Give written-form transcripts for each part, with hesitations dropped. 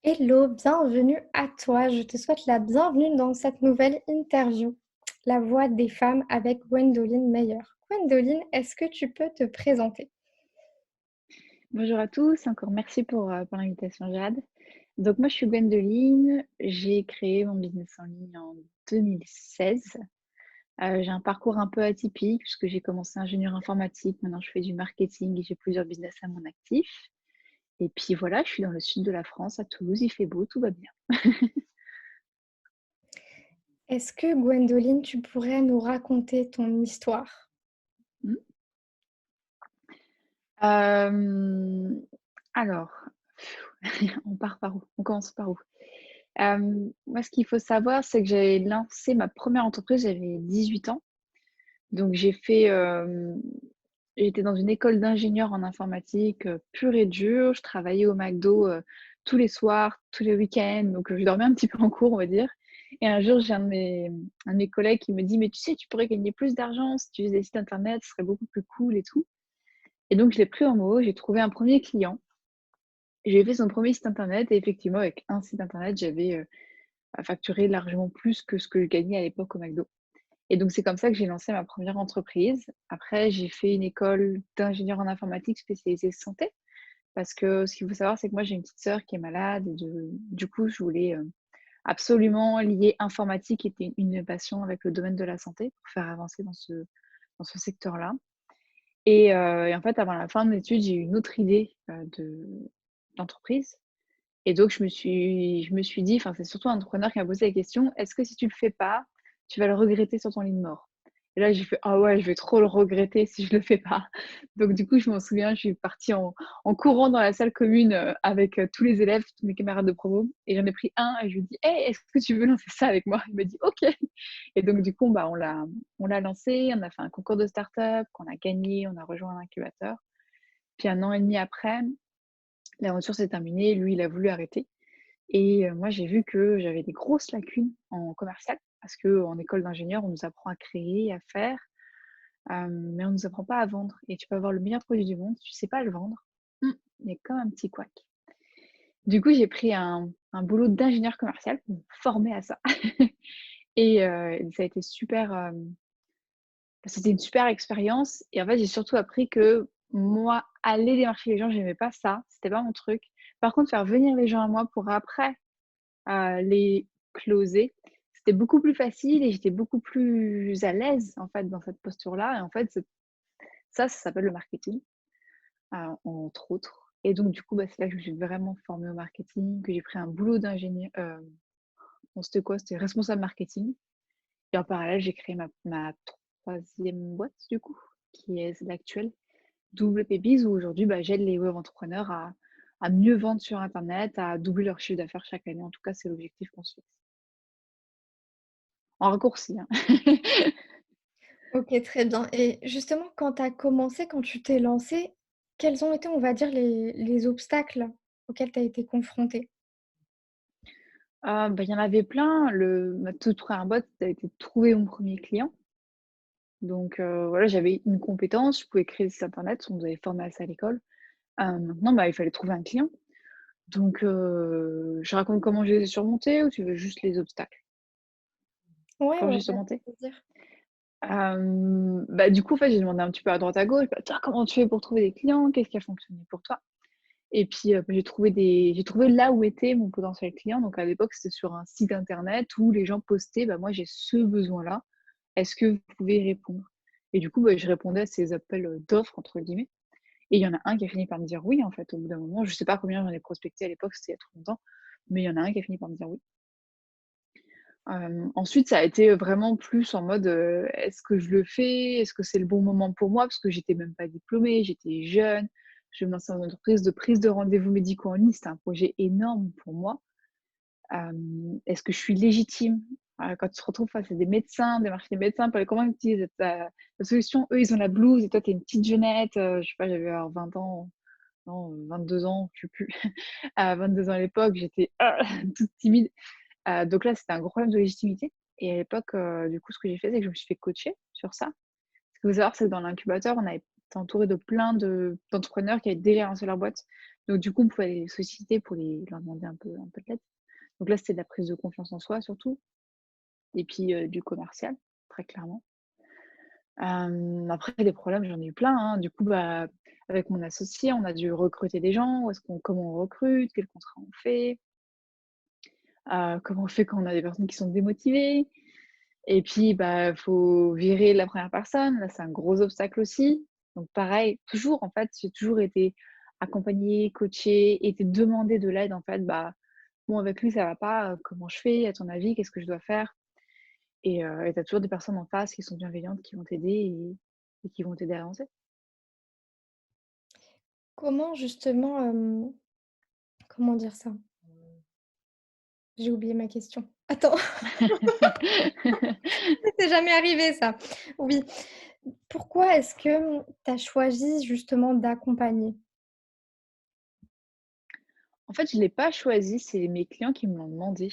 Hello, bienvenue à toi. Je te souhaite la bienvenue dans cette nouvelle interview, La voix des femmes avec Gwendoline Meyer. Gwendoline, est-ce que tu peux te présenter? Bonjour à tous, encore merci pour l'invitation Jade. Donc moi je suis Gwendoline, j'ai créé mon business en ligne en 2016. J'ai un parcours un peu atypique puisque j'ai commencé ingénieur informatique, maintenant je fais du marketing et j'ai plusieurs business à mon actif. Et puis voilà, je suis dans le sud de la France, à Toulouse, il fait beau, tout va bien. Est-ce que Gwendoline, tu pourrais nous raconter ton histoire? Mm. Euh, alors, on part par où? On commence par où? Moi, ce qu'il faut savoir, c'est que j'ai lancé ma première entreprise, j'avais 18 ans. Donc j'étais dans une école d'ingénieur en informatique, pure et dure. Je travaillais au McDo, tous les soirs, tous les week-ends, donc je dormais un petit peu en cours, on va dire. Et un jour, j'ai un de mes collègues qui me dit: «Mais tu sais, tu pourrais gagner plus d'argent si tu faisais des sites internet, ce serait beaucoup plus cool et tout». Et donc je l'ai pris au mot, j'ai trouvé un premier client. J'ai fait son premier site internet et effectivement, avec un site internet, j'avais, facturé largement plus que ce que je gagnais à l'époque au McDo. Et donc, c'est comme ça que j'ai lancé ma première entreprise. Après, j'ai fait une école d'ingénieur en informatique spécialisée santé. Parce que ce qu'il faut savoir, c'est que moi, j'ai une petite sœur qui est malade. Du coup, je voulais absolument lier informatique et une passion avec le domaine de la santé pour faire avancer dans ce secteur-là. Et en fait, avant la fin de l'étude, j'ai eu une autre idée d'entreprise. Et donc, je me suis dit, enfin, c'est surtout un entrepreneur qui m'a posé la question: est-ce que si tu le fais pas, tu vas le regretter sur ton lit de mort? Et là, j'ai fait: ah ouais, je vais trop le regretter si je le fais pas. Donc, du coup, je m'en souviens, je suis partie en courant dans la salle commune avec tous les élèves, tous mes camarades de promo. Et j'en ai pris un et je lui ai dit: hey, est-ce que tu veux lancer ça avec moi? Il m'a dit: ok. Et donc, du coup, bah, on l'a lancé, on a fait un concours de start-up qu'on a gagné, on a rejoint un incubateur. Puis un an et demi après, l'aventure s'est terminée, lui, il a voulu arrêter. Et moi, j'ai vu que j'avais des grosses lacunes en commercial parce qu'en école d'ingénieur, on nous apprend à créer, à faire, mais on nous apprend pas à vendre. Et tu peux avoir le meilleur produit du monde, si tu sais pas le vendre, il y a comme un petit couac. Du coup, j'ai pris un boulot d'ingénieur commercial pour me former à ça. Et ça a été super, c'était une super expérience. Et en fait, j'ai surtout appris que moi, aller démarcher les gens, j'aimais pas ça, c'était pas mon truc. Par contre, faire venir les gens à moi pour après les closer, c'était beaucoup plus facile et j'étais beaucoup plus à l'aise, en fait, dans cette posture-là. Et en fait, ça s'appelle le marketing, entre autres. Et donc, du coup, bah, c'est là que je me suis vraiment formée au marketing, que j'ai pris un boulot d'ingénieur. Bon, c'était quoi? C'était responsable marketing. Et en parallèle, j'ai créé ma troisième boîte, du coup, qui est l'actuelle, Double Pépise, où aujourd'hui, bah, j'aide les web entrepreneurs à mieux vendre sur Internet, à doubler leur chiffre d'affaires chaque année. En tout cas, c'est l'objectif qu'on se fixe. En raccourci, hein. Ok, très bien. Et justement, quand tu as commencé, quand tu t'es lancée, quels ont été, on va dire, les obstacles auxquels tu as été confrontée? Bah, il y en avait plein. Ma toute première boîte, ça a été de trouver mon premier client. Donc voilà, j'avais une compétence, je pouvais créer des sites internet, on nous avait formé à ça à l'école. Maintenant, bah, il fallait trouver un client. Donc je raconte comment je les ai surmontés ou tu veux juste les obstacles? Ouais, Quand ouais, j'ai avec surmonté? plaisir. Bah, du coup, en fait, j'ai demandé un petit peu à droite à gauche: «Bah, toi, comment tu fais pour trouver des clients? Qu'est-ce qui a fonctionné pour toi?» Et puis, bah, j'ai trouvé là où était mon potentiel client. Donc à l'époque, c'était sur un site internet où les gens postaient: «Bah, moi, j'ai ce besoin-là. Est-ce que vous pouvez y répondre?» Et du coup, bah, je répondais à ces appels, «d'offres» entre guillemets. Et il y en a un qui a fini par me dire oui, en fait, au bout d'un moment. Je sais pas combien j'en ai prospecté à l'époque, c'était il y a trop longtemps, mais il y en a un qui a fini par me dire oui. Ensuite, ça a été vraiment plus en mode, est-ce que je le fais? Est-ce que c'est le bon moment pour moi? Parce que j'étais même pas diplômée, j'étais jeune. Je me lançais dans une entreprise de prise de rendez-vous médicaux en ligne, c'était un projet énorme pour moi. Est-ce que je suis légitime? Quand tu te retrouves face à des médecins, démarcher des médecins pour les convaincre d'utiliser ta solution, eux, ils ont la blouse et toi, tu es une petite jeunette, je sais pas, j'avais alors 20 ans, non, 22 ans, je sais plus. À 22 ans à l'époque, j'étais toute timide. Donc là, c'était un gros problème de légitimité. Et à l'époque, du coup, ce que j'ai fait, c'est que je me suis fait coacher sur ça. Ce qu'il faut savoir, c'est que dans l'incubateur, on avait été entouré de plein d'entrepreneurs qui avaient déjà lancé leur boîte. Donc du coup, on pouvait les solliciter pour leur demander un peu de l'aide. Donc là, c'était de la prise de confiance en soi surtout et puis, du commercial, très clairement. Après des problèmes, j'en ai eu plein, hein. Du coup, bah, avec mon associé, on a dû recruter des gens. Comment on recrute? Quel contrat on fait? Comment on fait quand on a des personnes qui sont démotivées? Et puis, bah, faut virer la première personne. Là, c'est un gros obstacle aussi. Donc pareil, toujours en fait, j'ai toujours été accompagnée, coachée, été demander de l'aide en fait. Bah, bon avec lui ça va pas, comment je fais? À ton avis, qu'est-ce que je dois faire? Et tu toujours des personnes en face qui sont bienveillantes, qui vont t'aider et qui vont t'aider à avancer. Comment justement, comment dire ça? J'ai oublié ma question. Attends, ça m'était jamais arrivé ça. Oui. Pourquoi est-ce que, tu as choisi justement d'accompagner? En fait, je l'ai pas choisi, c'est mes clients qui me l'ont demandé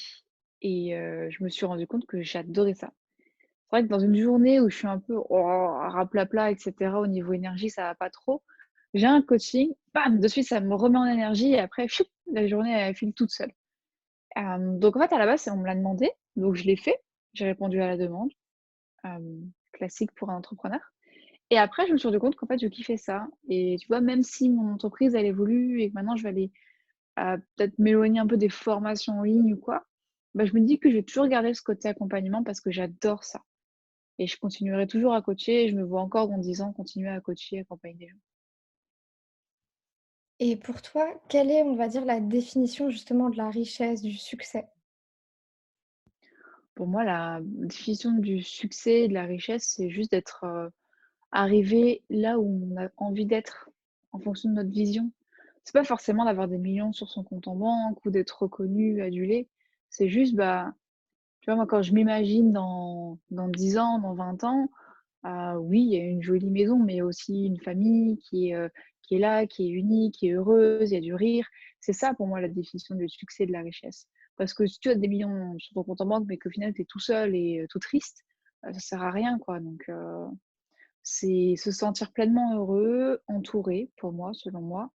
et je me suis rendu compte que j'adorais ça. C'est vrai que dans une journée où je suis un peu, oh, raplapla et cetera, au niveau énergie, ça va pas trop, j'ai un coaching, bam! De suite, ça me remet en énergie et après, choup, la journée, elle file toute seule. Donc en fait, à la base, c'est on me l'a demandé, donc je l'ai fait. J'ai répondu à la demande, classique pour un entrepreneur et après, je me suis rendu compte qu'en fait, je kiffais ça et tu vois, même si mon entreprise, elle évolue et que maintenant je vais aller, peut-être m'éloigner un peu des formations en ligne ou quoi, bah, je me dis que je vais toujours garder ce côté accompagnement parce que j'adore ça. Et je continuerai toujours à coacher et je me vois encore dans 10 ans continuer à coacher, accompagner des gens. Et pour toi, quelle est, on va dire, la définition justement de la richesse, du succès? Pour moi, la définition du succès et de la richesse, c'est juste d'être, arrivé là où on a envie d'être en fonction de notre vision. C'est pas forcément d'avoir des millions sur son compte en banque ou d'être reconnu, adulé. C'est juste, bah, tu vois, moi, quand je m'imagine dans 10 ans, dans 20 ans, oui, il y a une jolie maison, mais aussi une famille qui est là, qui est unie, qui est heureuse, il y a du rire. C'est ça pour moi la définition du succès, de la richesse. Parce que si tu as des millions sur ton compte en banque, mais qu'au final tu es tout seul et tout triste, ça sert à rien, quoi. Donc c'est se sentir pleinement heureux, entouré, pour moi, selon moi,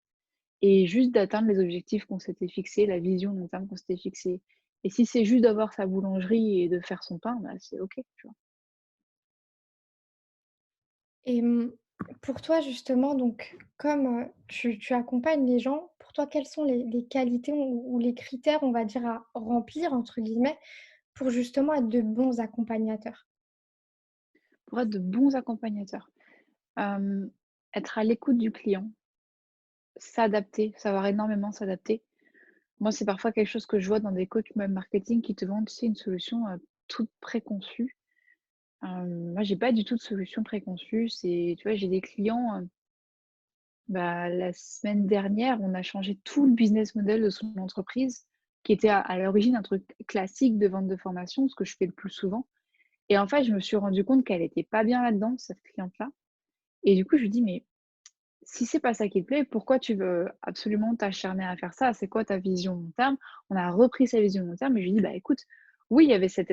et juste d'atteindre les objectifs qu'on s'était fixés, la vision long terme qu'on s'était fixée. Et si c'est juste d'avoir sa boulangerie et de faire son pain, bah, c'est OK, tu vois? Et pour toi justement donc comme, tu accompagnes les gens, pour toi quelles sont les qualités ou les critères, on va dire, à «remplir» entre guillemets, pour justement être de bons accompagnateurs? Pour être de bons accompagnateurs. Hem, Être à l'écoute du client, s'adapter, savoir énormément s'adapter. Moi, c'est parfois quelque chose que je vois dans des coachs même marketing qui te vendent, tu sais, une solution, toute préconçue. Moi, j'ai pas du tout de solution préconçue. C'est tu vois, j'ai des clients, bah, la semaine dernière, on a changé tout le business model de son entreprise, qui était à l'origine un truc classique de vente de formation, ce que je fais le plus souvent. Et en fait, je me suis rendu compte qu'elle était pas bien là-dedans, cette cliente-là. Et du coup, je lui dis: «Mais si c'est pas ça qui te plaît, pourquoi tu veux absolument t'acharner à faire ça? C'est quoi ta vision long terme?» On a repris sa vision long terme et je lui ai dit: «Bah, écoute, oui, il y avait cette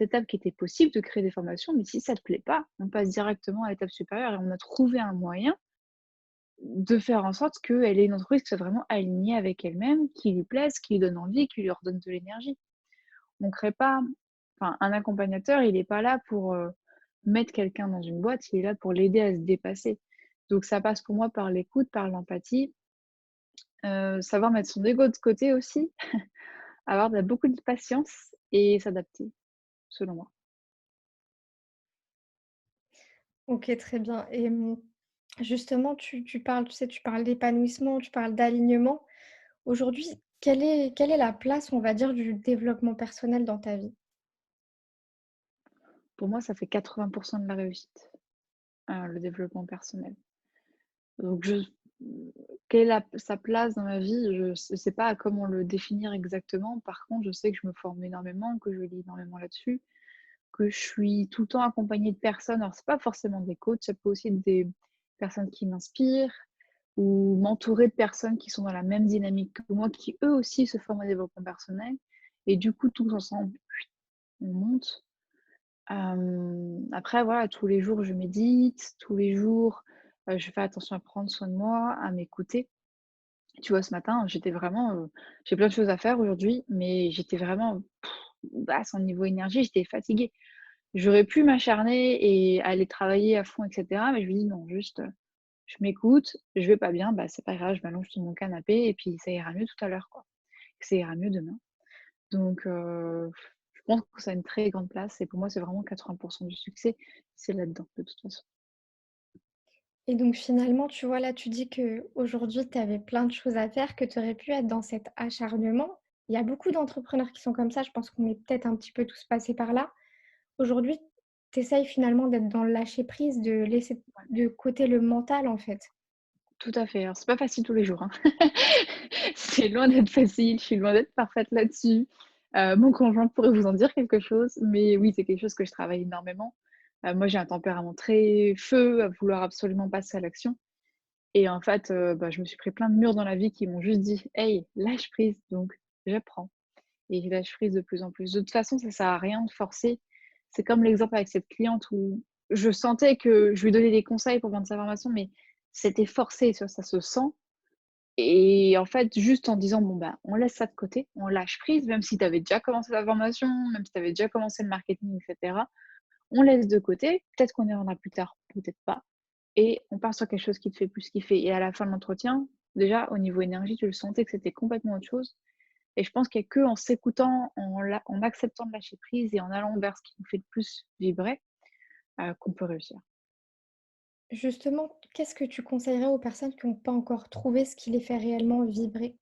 étape qui était possible de créer des formations, mais si ça te plaît pas, on passe directement à l'étape supérieure et on a trouvé un moyen de faire en sorte qu'elle ait une entreprise qui soit vraiment alignée avec elle-même, qui lui plaise, qui lui donne envie, qui lui redonne de l'énergie». On crée pas un accompagnateur, il est pas là pour, mettre quelqu'un dans une boîte, il est là pour l'aider à se dépasser. Donc ça passe pour moi par l'écoute, par l'empathie, savoir mettre son ego de côté aussi, avoir beaucoup de patience et s'adapter, selon moi. OK, très bien. Et justement tu parles, tu sais, tu parles d'épanouissement, tu parles d'alignement. Aujourd'hui, quelle est la place, on va dire, du développement personnel dans ta vie? Pour moi, ça fait 80 de la réussite, le développement personnel. Donc quelle est la sa place dans ma vie? Je sais pas comment le définir exactement. Par contre, je sais que je me forme énormément, que je lis énormément là-dessus, que je suis tout le temps accompagnée de personnes. Alors c'est pas forcément des coachs, ça peut aussi être des personnes qui m'inspirent ou m'entourer de personnes qui sont dans la même dynamique que moi, qui eux aussi se forment au développement personnel et du coup tous ensemble, on monte. Après voilà, tous les jours je médite, tous les jours, je fais attention à prendre soin de moi, à m'écouter Tu vois, ce matin, j'étais vraiment, j'ai plein de choses à faire aujourd'hui, mais j'étais vraiment basse en niveau énergie, j'étais fatiguée. J'aurais pu m'acharner et aller travailler à fond et cetera, mais je me dis: «Non, juste, je m'écoute, je vais pas bien, bah, c'est pas grave, je m'allonge sur mon canapé et puis ça ira mieux tout à l'heure, quoi. Ça ira mieux demain». Donc je pense que ça a une très grande place et pour moi, c'est vraiment 80 du succès, c'est là-dedans, de toute façon. Et donc finalement, tu vois, là, tu dis qu'aujourd'hui, tu avais plein de choses à faire, que tu aurais pu être dans cet acharnement. Il y a beaucoup d'entrepreneurs qui sont comme ça, je pense qu'on est peut-être un petit peu tous passés par là. Aujourd'hui, tu essayes finalement d'être dans le lâcher prise, de laisser de côté le mental, en fait. Tout à fait. Alors c'est pas facile tous les jours, hein. C'est loin d'être facile, je suis loin d'être parfaite là-dessus. Mon conjoint pourrait vous en dire quelque chose, mais oui, c'est quelque chose que je travaille énormément. Moi, j'ai un tempérament très feu, à vouloir absolument passer à l'action et en fait, bah, je me suis pris plein de murs dans la vie qui m'ont juste dit: «Hey, lâche prise», donc j'apprends et je lâche prise de plus en plus. De toute façon, ça sert à rien de forcer. C'est comme l'exemple avec cette cliente où je sentais que je lui donnais des conseils pour vendre sa formation, mais c'était forcé, tu vois? Ça se sent et en fait, juste en disant: «Bon, bah, on laisse ça de côté, on lâche prise», même si tu avais déjà commencé la formation, même si tu avais déjà commencé le marketing et cetera. On laisse de côté, peut-être qu'on y reviendra plus tard, peut-être pas et on part sur quelque chose qui te fait plus kiffer et à la fin de l'entretien, déjà au niveau énergie, tu le sentais que c'était complètement autre chose et je pense qu'il y a qu'en s'écoutant, en acceptant de lâcher prise et en allant vers ce qui nous fait le plus vibrer, qu'on peut réussir. Justement, qu'est-ce que tu conseillerais aux personnes qui n'ont pas encore trouvé ce qui les fait réellement vibrer?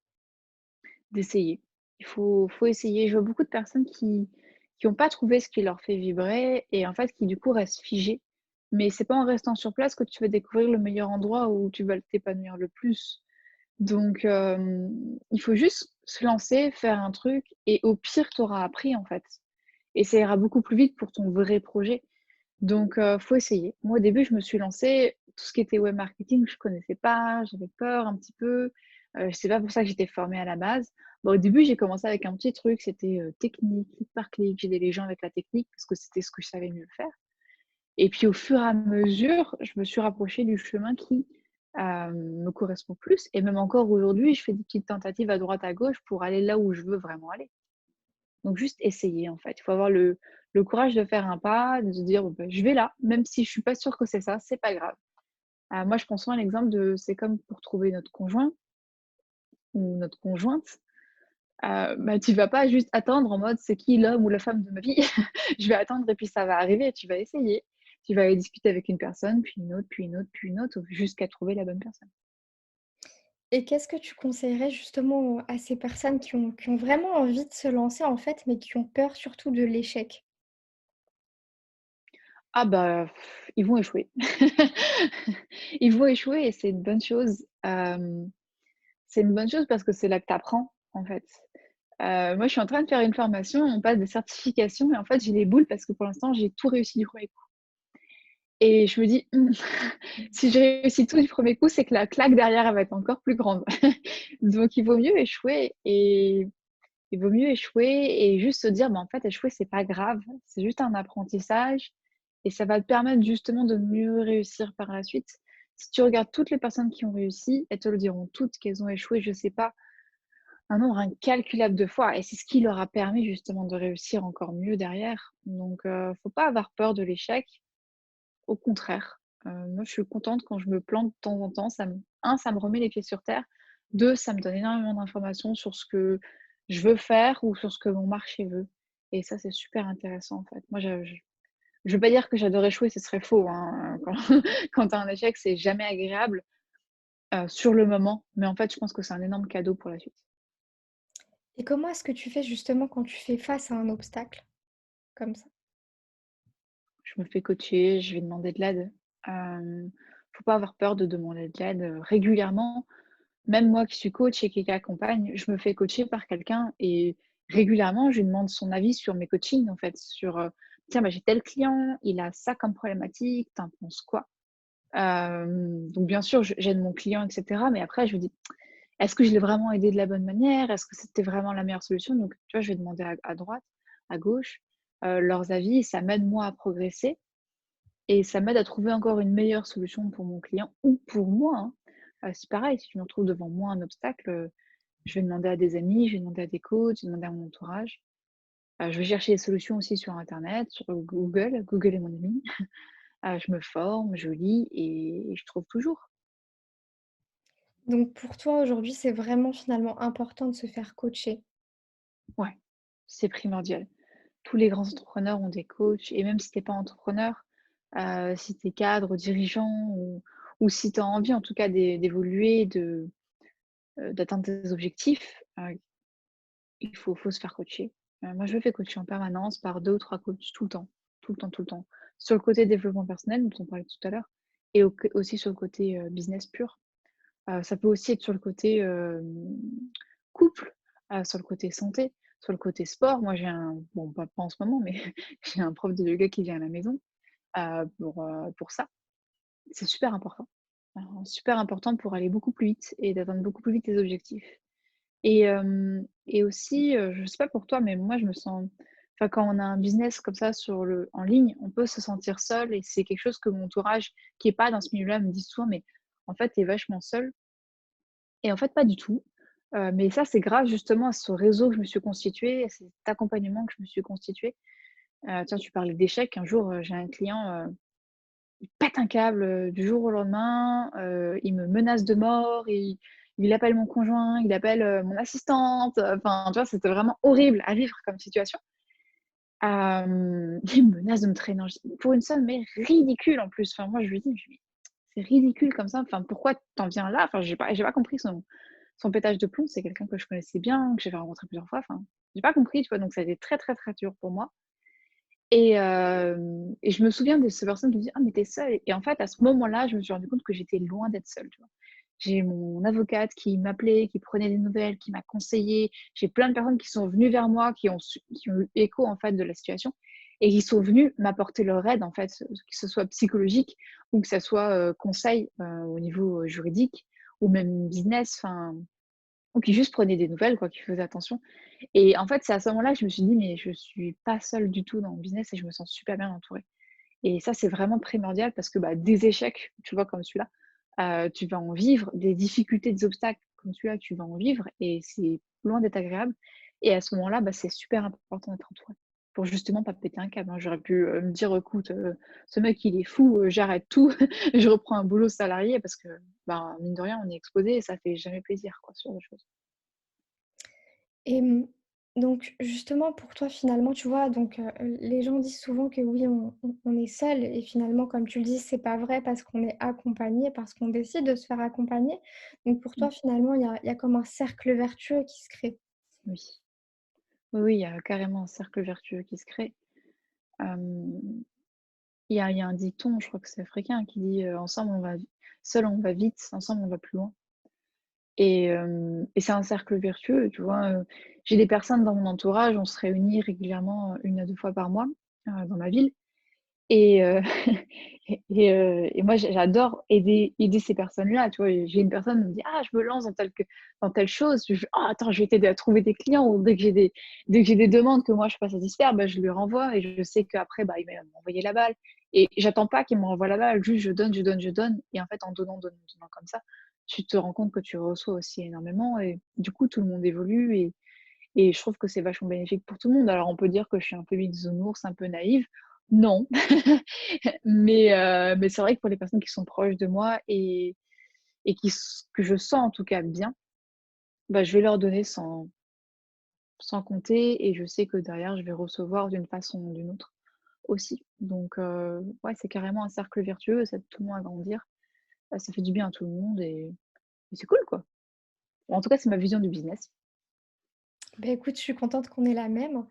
D'essayer. Il faut essayer. Je vois beaucoup de personnes qui ont pas trouvé ce qui leur fait vibrer et en fait qui du coup restent figées. Mais c'est pas en restant sur place que tu vas découvrir le meilleur endroit où tu vas t'épanouir le plus. Donc il faut juste se lancer, faire un truc et au pire, tu auras appris en fait et ça ira beaucoup plus vite pour ton vrai projet. Donc faut essayer. Moi, au début, je me suis lancée, tout ce qui était web marketing, je connaissais pas, j'avais peur un petit peu, c'est pas pour ça que j'étais formée à la base. Bah, au début, j'ai commencé avec un petit truc, c'était, technique, clic par clic, j'aidais les gens avec la technique parce que c'était ce que je savais mieux faire et puis au fur et à mesure, je me suis rapprochée du chemin qui, me correspond plus et même encore aujourd'hui, je fais des petites tentatives à droite à gauche pour aller là où je veux vraiment aller. Donc juste essayer en fait. Il faut avoir le courage de faire un pas, de se dire: «Bon bah, je vais là, même si je suis pas sûre que c'est ça, c'est pas grave». Moi je prends souvent l'exemple de c'est comme pour trouver notre conjoint ou notre conjointe, bah, tu vas pas juste attendre en mode: «C'est qui l'homme ou la femme de ma vie?» Je vais attendre et puis ça va arriver, tu vas essayer. Tu vas aller discuter avec une personne, puis une autre, puis une autre, puis une autre, jusqu'à trouver la bonne personne. Et qu'est-ce que tu conseillerais justement à ces personnes qui ont vraiment envie de se lancer en fait, mais qui ont peur surtout de l'échec? Ah bah, ils vont échouer. Ils vont échouer et c'est une bonne chose. C'est une bonne chose parce que c'est là que tu apprends, en fait. Moi, je suis en train de faire une formation, on passe des certifications et en fait, j'ai les boules parce que pour l'instant, j'ai tout réussi du premier coup et je me dis: «Mmh, si j'ai réussi tout du premier coup, c'est que la claque derrière, elle va être encore plus grande». Donc il vaut mieux échouer et il vaut mieux échouer et juste se dire: «Bah, en fait, échouer, c'est pas grave, c'est juste un apprentissage et ça va te permettre justement de mieux réussir par la suite». Si tu regardes toutes les personnes qui ont réussi, elles te le diront toutes qu'elles ont échoué, je sais pas, un nombre incalculable de fois et c'est ce qui leur a permis justement de réussir encore mieux derrière. Donc faut pas avoir peur de l'échec, au contraire. Moi je suis contente quand je me plante de temps en temps, ça me remet les pieds sur terre. 2, ça me donne énormément d'informations sur ce que je veux faire ou sur ce que mon marché veut et ça c'est super intéressant en fait. Moi je veux pas dire que j'adore échouer, ce serait faux, hein, quand quand tu as un échec, c'est jamais agréable, sur le moment, mais en fait je pense que c'est un énorme cadeau pour la suite. Et comment est-ce que tu fais justement quand tu fais face à un obstacle comme ça? Je me fais coacher, je vais demander de l'aide. Faut pas avoir peur de demander de l'aide, régulièrement. Même moi qui suis coach et qui accompagne, je me fais coacher par quelqu'un et régulièrement, je lui demande son avis sur mes coachings, en fait, sur, «Tiens, bah, j'ai tel client, il a ça comme problématique, tu en penses quoi?» Donc bien sûr, je j'aide mon client et cetera, mais après je me dis: «Est-ce que je l'ai vraiment aidé de la bonne manière? Est-ce que c'était vraiment la meilleure solution?» Donc tu vois, je vais demander à droite, à gauche, leurs avis et ça m'aide moi à progresser et ça m'aide à trouver encore une meilleure solution pour mon client ou pour moi, hein. c'est pareil, si je me retrouve devant moi un obstacle, je vais demander à des amis, je vais demander à des coachs, je vais demander à mon entourage. Je vais chercher des solutions aussi sur internet, sur Google. Google est mon ami. Je me forme, je lis et je trouve toujours. Donc pour toi, aujourd'hui, c'est vraiment finalement important de se faire coacher? Ouais, c'est primordial. Tous les grands entrepreneurs ont des coachs et même si tu es pas entrepreneur, si tu es cadre, dirigeant ou si tu as envie en tout cas d'évoluer, d'atteindre tes objectifs, il faut se faire coacher. Moi, je me fais coacher en permanence par 2 ou 3 coachs tout le temps, tout le temps, tout le temps. Sur le côté développement personnel dont on parlait tout à l'heure et aussi sur le côté, business pur. Ça peut aussi être sur le côté, couple, sur le côté santé, sur le côté sport. Moi, j'ai un bon, pas en ce moment, mais j'ai un prof de yoga qui vient à la maison, pour ça. C'est super important pour aller beaucoup plus vite et d'atteindre beaucoup plus vite tes objectifs. Et aussi, je sais pas pour toi, mais moi je me sens enfin quand on a un business comme ça en ligne, on peut se sentir seul et c'est quelque chose que mon entourage qui est pas dans ce milieu-là me dit souvent: «Mais en fait, tu es vachement seul» et en fait pas du tout. Mais ça, c'est grâce justement à ce réseau que je me suis constitué, à cet accompagnement que je me suis constitué. Tiens, tu parlais d'échecs, un jour, j'ai un client, il pète un câble, du jour au lendemain, il me menace de mort, il appelle mon conjoint, il appelle, mon assistante, enfin, tu vois? C'était vraiment horrible à vivre comme situation. Il me menace de me traîner en pour une somme mais ridicule en plus. Enfin, moi, je lui dis: «C'est ridicule comme ça, enfin, pourquoi tu en viens là?» Enfin, j'ai pas compris son pétage de plomb. C'est quelqu'un que je connaissais bien, que j'avais rencontré plusieurs fois, enfin, j'ai pas compris, tu vois? Donc ça a été très, très, très dur pour moi. Et je me souviens de ces personnes qui me disent: «Ah mais tu es seule» et en fait, à ce moment-là, je me suis rendu compte que j'étais loin d'être seule, tu vois? J'ai mon avocate qui m'appelait, qui prenait des nouvelles, qui m'a conseillée. J'ai plein de personnes qui sont venues vers moi, qui ont eu écho, en fait, de la situation et qui sont venues m'apporter leur aide, en fait, que ce soit psychologique ou que ça soit, conseil, au niveau, juridique ou même business, enfin ou qui juste prenaient des nouvelles, quoi, qui faisaient attention. Et en fait, c'est à ce moment-là que je me suis dit: «Mais je suis pas seule du tout dans mon business et je me sens super bien entourée» et ça, c'est vraiment primordial parce que, bah, des échecs, tu vois, comme celui-là, tu vas en vivre, des difficultés, des obstacles comme celui-là, tu vas en vivre et c'est loin d'être agréable et à ce moment-là, bah, c'est super important d'être entouré pour justement pas péter un câble, hein. J'aurais pu, me dire: «Écoute, ce mec, il est fou, j'arrête tout, je reprends un boulot salarié» parce que, ben, mine de rien, on est exposé et ça fait jamais plaisir, quoi, ce genre de choses. Et donc justement pour toi finalement, tu vois, donc les gens disent souvent que oui, on est seul et finalement comme tu le dis, c'est pas vrai parce qu'on est accompagné, parce qu'on décide de se faire accompagner. Donc pour Mmh, toi finalement, il y a comme un cercle vertueux qui se crée. oui. Oui, oui, il y a carrément un cercle vertueux qui se crée. Hem, il y a un dicton, je crois que c'est africain, qui dit, «Ensemble on va seul on va vite, ensemble on va plus loin» et c'est un cercle vertueux, tu vois? J'ai des personnes dans mon entourage, on se réunit régulièrement, 1 à 2 fois par mois, dans ma ville et et moi j'adore aider ces personnes-là, tu vois? J'ai une personne qui me dit: «Ah, je me lance dans telle chose», je fais: «Ah attends, je vais t'aider à trouver des clients» ou dès que j'ai des demandes que moi je peux pas satisfaire, bah, je lui renvoie et je sais qu'après, bah, il va m'envoyer la balle et j'attends pas qu'il me renvoie la balle, juste je donne, je donne, je donne et en fait en donnant, donnant, donnant comme ça, tu te rends compte que tu reçois aussi énormément et du coup tout le monde évolue et je trouve que c'est vachement bénéfique pour tout le monde. Alors on peut dire que je suis un peu bisounours, un peu naïve. Non, mais c'est vrai que pour les personnes qui sont proches de moi et que je sens en tout cas bien, bah, je vais leur donner sans compter et je sais que derrière je vais recevoir d'une façon ou d'une autre aussi. Donc ouais, c'est carrément un cercle vertueux, ça aide tout le monde à grandir, ça fait du bien à tout le monde et c'est cool quoi. En tout cas, c'est ma vision du business. Ben écoute, je suis contente qu'on ait la même.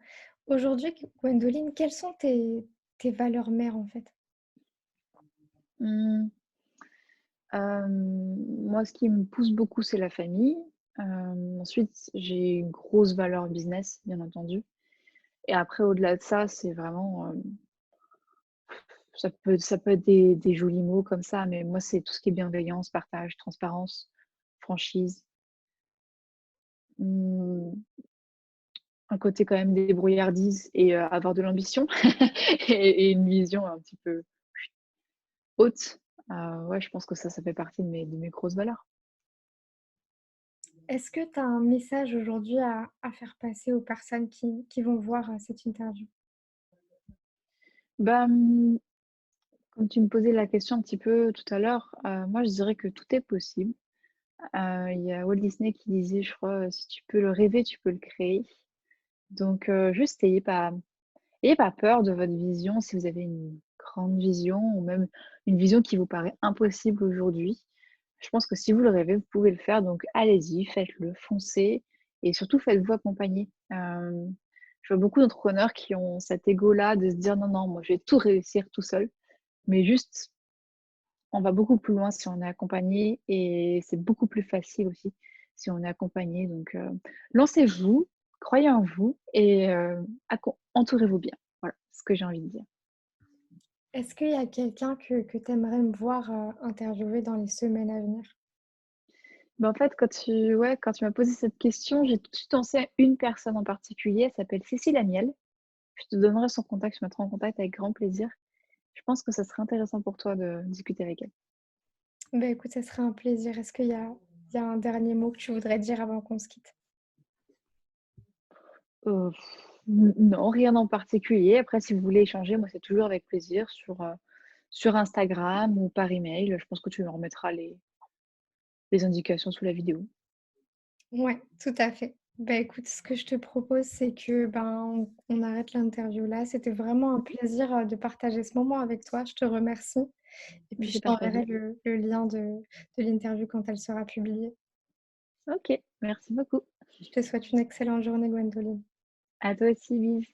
Aujourd'hui, Gwendoline, quelles sont tes valeurs mères en fait? Mmh, moi ce qui me pousse beaucoup, c'est la famille. Ensuite, j'ai une grosse valeur business, bien entendu. Et après, au-delà de ça, c'est vraiment, ça peut être des jolis mots comme ça, mais moi, c'est tout ce qui est bienveillance, partage, transparence, franchise, mmh, un côté quand même débrouillardise et avoir de l'ambition et une vision un petit peu haute. Ouais, je pense que ça fait partie de mes grosses valeurs. Est-ce que tu as un message aujourd'hui à faire passer aux personnes qui vont voir, cette interview? Bah, comme tu me posais la question un petit peu tout à l'heure, moi je dirais que tout est possible. Il y a Walt Disney qui disait, je crois, «Si tu peux le rêver, tu peux le créer». Donc juste ayez pas peur de votre vision si vous avez une grande vision ou même une vision qui vous paraît impossible aujourd'hui. Je pense que si vous le rêvez, vous pouvez le faire, donc allez-y, faites-le, foncez et surtout faites-vous accompagner. Je vois beaucoup d'entrepreneurs qui ont cet ego-là de se dire: «Non, non, moi je vais tout réussir tout seul», mais juste, on va beaucoup plus loin si on est accompagné et c'est beaucoup plus facile aussi si on est accompagné, donc lancez-vous, croyez en vous et entourez-vous bien. Voilà, ce que j'ai envie de dire. Est-ce qu'il y a quelqu'un que tu aimerais me voir, interviewer dans les semaines à venir? Bah, en fait, quand tu m'as posé cette question, j'ai tout de suite pensé à une personne en particulier, elle s'appelle Cécile Amiel. Je te donnerai son contact, je mettrai en contact avec grand plaisir. Je pense que ça serait intéressant pour toi de discuter avec elle. Bah, écoute, ça serait un plaisir. Est-ce qu'il y a un dernier mot que tu voudrais dire avant qu'on se quitte? Heu, n non, rien en particulier. Après, si vous voulez échanger, moi, c'est toujours avec plaisir sur Instagram ou par email. Je pense que tu me remettras les indications sous la vidéo. Ouais, tout à fait. Bah, écoute, ce que je te propose, c'est que, ben, on arrête l'interview là. C'était vraiment un plaisir, de partager ce moment avec toi. Je te remercie et puis je J'ai t'enverrai partagé. le lien de l'interview quand elle sera publiée. OK, merci beaucoup. Je te souhaite une excellente journée, Gwendoline. À toi aussi, bise.